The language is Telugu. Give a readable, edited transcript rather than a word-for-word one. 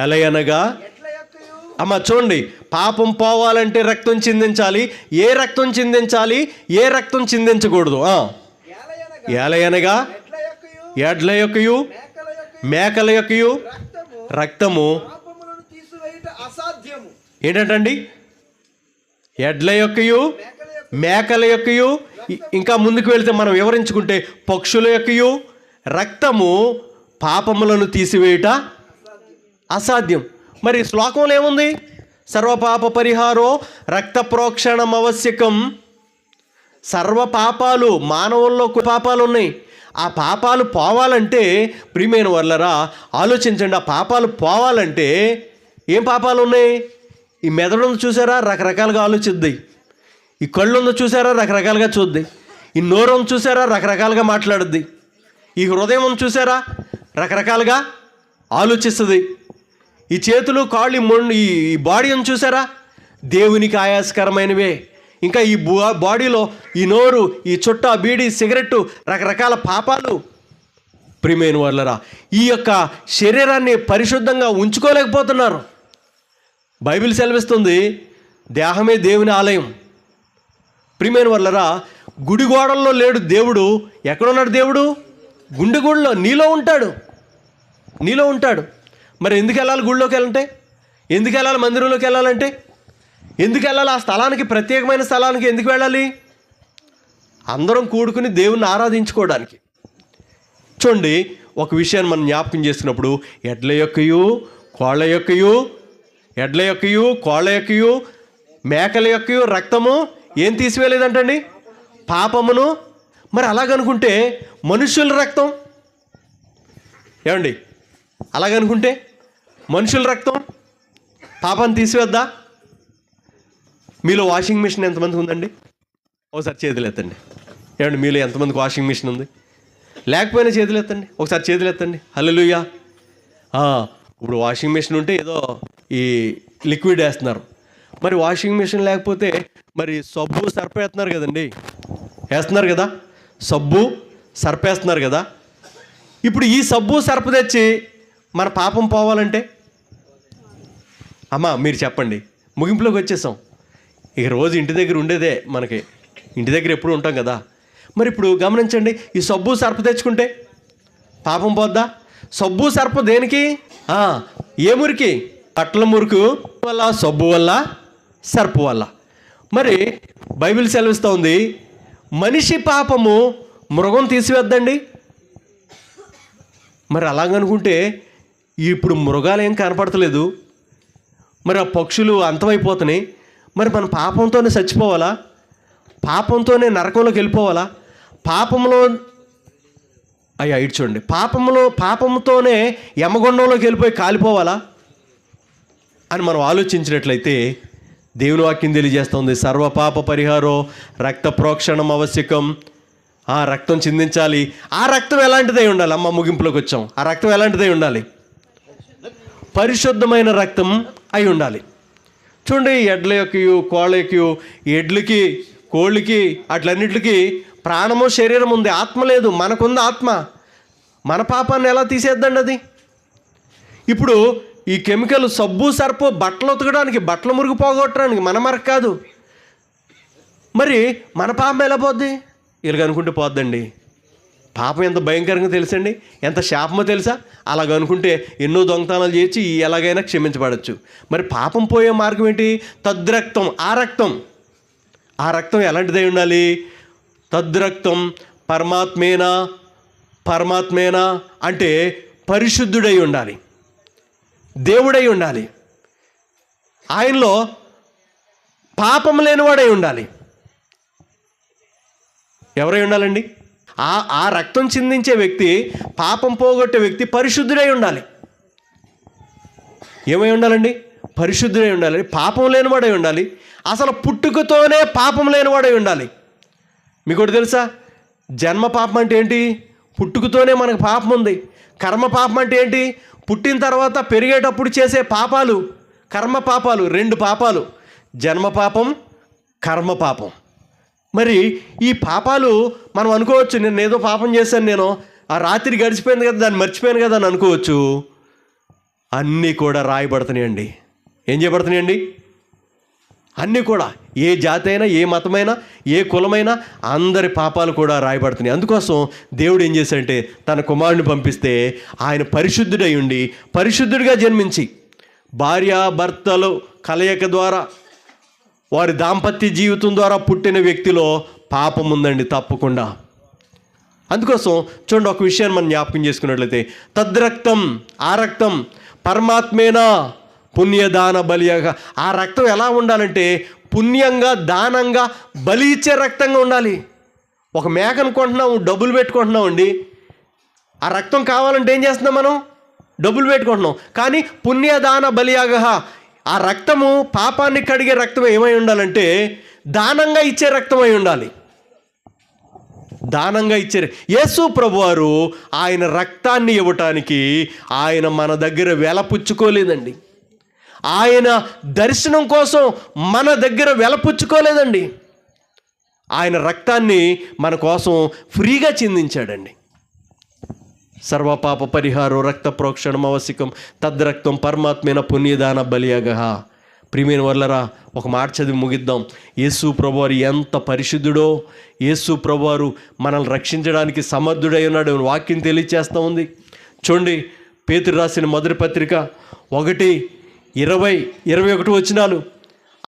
ఏలయనగా అమ్మ చూడండి, పాపం పోవాలంటే రక్తం చిందించాలి. ఏ రక్తం చిందించాలి, ఏ రక్తం చిందించకూడదు? ఏలయనగా ఎడ్ల యొక్కయు మేకల యొక్కయు రక్తము ఏంటంటండి? ఎడ్ల యొక్కయు మేకల యొక్కయు, ఇంకా ముందుకు వెళితే మనం వివరించుకుంటే పక్షుల యొక్కయు రక్తము పాపములను తీసివేయుట అసాధ్యం. మరి శ్లోకంలో ఏముంది? సర్వపాప పరిహారో రక్త ప్రోక్షణం ఆవశ్యకం. సర్వ పాపాలు, మానవుల్లో పాపాలు ఉన్నాయి. ఆ పాపాలు పోవాలంటే ప్రియమైన వాళ్ళరా ఆలోచించండి. ఆ పాపాలు పోవాలంటే ఏం పాపాలు ఉన్నాయి? ఈ మెదడు ఉంది చూసారా, రకరకాలుగా ఆలోచిద్ది. ఈ కళ్ళు ఉందో చూసారా, రకరకాలుగా చూద్ది. ఈ నోరు ఉంది చూసారా, రకరకాలుగా మాట్లాడుద్ది. ఈ హృదయం ఉంది చూసారా, రకరకాలుగా ఆలోచిస్తుంది. ఈ చేతులు కాళ్ళు ఈ బాడీ ఉంది చూసారా, దేవునికి ఆయాసకరమైనవే. ఇంకా ఈ బాడీలో ఈ నోరు, ఈ చుట్ట, బీడి, సిగరెట్టు, రకరకాల పాపాలు. ప్రియమైన వాళ్ళరా ఈ యొక్క శరీరాన్ని పరిశుద్ధంగా ఉంచుకోలేకపోతున్నారు. బైబిల్ సెలవిస్తుంది దేహమే దేవుని ఆలయం. ప్రియమైన వాళ్ళరా గుడి గోడల్లో లేడు దేవుడు. ఎక్కడున్నాడు దేవుడు? గుండె గుడిలో నీలో ఉంటాడు, నీలో ఉంటాడు. మరి ఎందుకు వెళ్ళాలి గుడిలోకి వెళ్ళాలంటే? ఎందుకు వెళ్ళాలి మందిరంలోకి వెళ్ళాలంటే? ఎందుకు వెళ్ళాలి? ఆ స్థలానికి, ప్రత్యేకమైన స్థలానికి ఎందుకు వెళ్ళాలి? అందరం కూడుకుని దేవుణ్ణి ఆరాధించుకోవడానికి. చూడండి, ఒక విషయాన్ని మనం జ్ఞాపకం చేసుకున్నప్పుడు ఎడ్ల యొక్కయు కోళ్ళ యొక్కయు మేకల యొక్కయు రక్తము ఏం తీసివేయలేదంటండి? పాపమును. మరి అలాగనుకుంటే మనుషుల రక్తం ఏమండి? అలాగనుకుంటే మనుషుల రక్తం పాపాన్ని తీసివేద్దా? మీలో వాషింగ్ మిషన్ ఎంతమందికి ఉందండి? ఒకసారి చేతులు ఎత్తండి. ఏమండి మీలో ఎంతమందికి వాషింగ్ మిషన్ ఉంది? లేకపోయినా చేతులు ఎత్తండి. ఒకసారి చేతులు ఎత్తండి. హల్లెలూయా. ఇప్పుడు వాషింగ్ మిషన్ ఉంటే ఏదో ఈ లిక్విడ్ వేస్తున్నారు. మరి వాషింగ్ మిషన్ లేకపోతే మరి సబ్బు సర్ఫ్ వేస్తున్నారు కదండి, వేస్తున్నారు కదా, సబ్బు సర్ఫ్ వేస్తున్నారు కదా. ఇప్పుడు ఈ సబ్బు సర్ఫ్ తెచ్చి మన పాపం పోవాలంటే అమ్మా మీరు చెప్పండి. ముగింపులోకి వచ్చేసాం. ఇక రోజు ఇంటి దగ్గర ఉండేదే, మనకి ఇంటి దగ్గర ఎప్పుడు ఉంటాం కదా. మరి ఇప్పుడు గమనించండి, ఈ సబ్బు సర్ఫ్ తెచ్చుకుంటే పాపం పోద్దా? సబ్బు సర్ఫ్ దేనికి? ఏ మురికి? బట్టల మురికి వల్ల, సబ్బు వల్ల, సర్ఫ్ వల్ల. మరి బైబిల్ సెలవిస్తూ ఉంది మనిషి పాపము మృగం తీసివేద్దండి. మరి అలాగనుకుంటే ఇప్పుడు మృగాలు ఏం కనపడతలేదు, మరి ఆ పక్షులు అంతమైపోతున్నాయి. మరి మన పాపంతోనే చచ్చిపోవాలా? పాపంతోనే నరకంలోకి వెళ్ళిపోవాలా? పాపంలో ఇటు చూడండి, పాపంతోనే యమగొండంలోకి వెళ్ళిపోయి కాలిపోవాలా అని మనం ఆలోచించినట్లయితే దేవుని వాక్యం తెలియజేస్తుంది సర్వపాప పరిహారో రక్త ప్రోక్షణం ఆవశ్యకం. ఆ రక్తం చిందించాలి. ఆ రక్తం ఎలాంటిదై ఉండాలి? అమ్మ ముగింపులోకి వచ్చాం. ఆ రక్తం ఎలాంటిదై ఉండాలి? పరిశుద్ధమైన రక్తం అయి ఉండాలి. చూడండి, ఎడ్ల యొక్కయు కోళ్ళ యొక్కయు, ఎడ్లకి కోళ్ళకి అట్లన్నిటికీ ప్రాణము శరీరం ఉంది, ఆత్మ లేదు. మనకుంది ఆత్మ. మన పాపాన్ని ఎలా తీసేద్దండి అది? ఇప్పుడు ఈ కెమికల్ సబ్బు సర్పు బట్టలు ఉతకడానికి, బట్టలు మురుగు పోగొట్టడానికి మన మరకు కాదు. మరి మన పాపం ఎలా పోద్ది? ఇలాగ అనుకుంటే పోద్దండి. పాపం ఎంత భయంకరంగా తెలుసండి, ఎంత శాపమో తెలుసా? అలాగ అనుకుంటే ఎన్నో దొంగతనాలు చేసి ఎలాగైనా క్షమించబడచ్చు. మరి పాపం పోయే మార్గం ఏంటి? తద్రక్తం. ఆ రక్తం ఎలాంటిదై ఉండాలి? తద్రక్తం పరమాత్మేనా అంటే పరిశుద్ధుడై ఉండాలి, దేవుడై ఉండాలి, ఆయనలో పాపం లేనివాడై ఉండాలి. ఎవరై ఉండాలండి? ఆ రక్తం చిందించే వ్యక్తి, పాపం పోగొట్టే వ్యక్తి పరిశుద్ధుడై ఉండాలి. ఏమై ఉండాలండి? పరిశుద్ధుడై ఉండాలి, పాపం లేనివాడై ఉండాలి. అసలు పుట్టుకతోనే పాపం లేనివాడై ఉండాలి. మీకు ఒకటి తెలుసా? జన్మ పాపం అంటే ఏంటి? పుట్టుకతోనే మనకు పాపం ఉంది. కర్మ పాపం అంటే ఏంటి? పుట్టిన తర్వాత పెరిగేటప్పుడు చేసే పాపాలు, కర్మ పాపాలు. 2 పాపాలు, జన్మ పాపం, కర్మ పాపం. మరి ఈ పాపాలు మనం అనుకోవచ్చు, నేను ఏదో పాపం చేశాను, నేను ఆ రాత్రి గడిచిపోయింది కదా, దాన్ని మర్చిపోయాను కదా అని అనుకోవచ్చు. అన్నీ కూడా రాయబడుతున్నాయండి. ఏం చేయబడుతున్నాయండి? అన్నీ కూడా, ఏ జాతి అయినా, ఏ మతమైనా, ఏ కులమైనా అందరి పాపాలు కూడా రాయబడుతున్నాయి. అందుకోసం దేవుడు ఏం చేశాడంటే తన కుమారుని పంపిస్తే ఆయన పరిశుద్ధుడై ఉండి పరిశుద్ధుడిగా జన్మించి భార్యాభర్తలు కలయిక ద్వారా వారి దాంపత్య జీవితం ద్వారా పుట్టిన వ్యక్తిలో పాపం ఉందండి తప్పకుండా. అందుకోసం చూడండి, ఒక విషయాన్ని మనం జ్ఞాపకం చేసుకున్నట్లయితే తద్రక్తం, ఆ రక్తం పరమాత్మేనా పుణ్యదాన బలియగా. ఆ రక్తం ఎలా ఉండాలంటే పుణ్యంగా, దానంగా, బలి ఇచ్చే రక్తంగా ఉండాలి. ఒక మేకను కొంటున్నాం, డబ్బులు పెట్టుకుంటున్నాం అండి. ఆ రక్తం కావాలంటే ఏం చేస్తున్నాం మనం? డబ్బులు పెట్టుకుంటున్నాం. కానీ పుణ్యదాన బలియాగ, ఆ రక్తము పాపాన్ని కడిగే రక్తం ఏమై ఉండాలంటే దానంగా ఇచ్చే రక్తం అయి ఉండాలి. దానంగా ఇచ్చారు. యేసు ప్రభువారు ఆయన రక్తాన్ని ఇవ్వటానికి ఆయన మన దగ్గర వెలపుచ్చుకోలేదండి. ఆయన దర్శనం కోసం మన దగ్గర వెలపుచ్చుకోలేదండి. ఆయన రక్తాన్ని మన కోసం ఫ్రీగా చిందించాడండి. సర్వపాప పరిహారం రక్త ప్రోక్షణం అవశ్యకం తద్రక్తం పరమాత్మైన పుణ్యదాన బలియాగ. ప్రియమైన వర్లరా, ఒక మాట చదివి ముగిద్దాం. యేసు ప్రభువారు ఎంత పరిశుద్ధుడో, యేసు ప్రభువారు మనల్ని రక్షించడానికి సమర్థుడై ఉన్నాడు. వాక్యం తెలియచేస్తూ ఉంది. చూడండి, పేతురు రాసిన మొదటి పత్రిక 1:20-21 వచనాలు.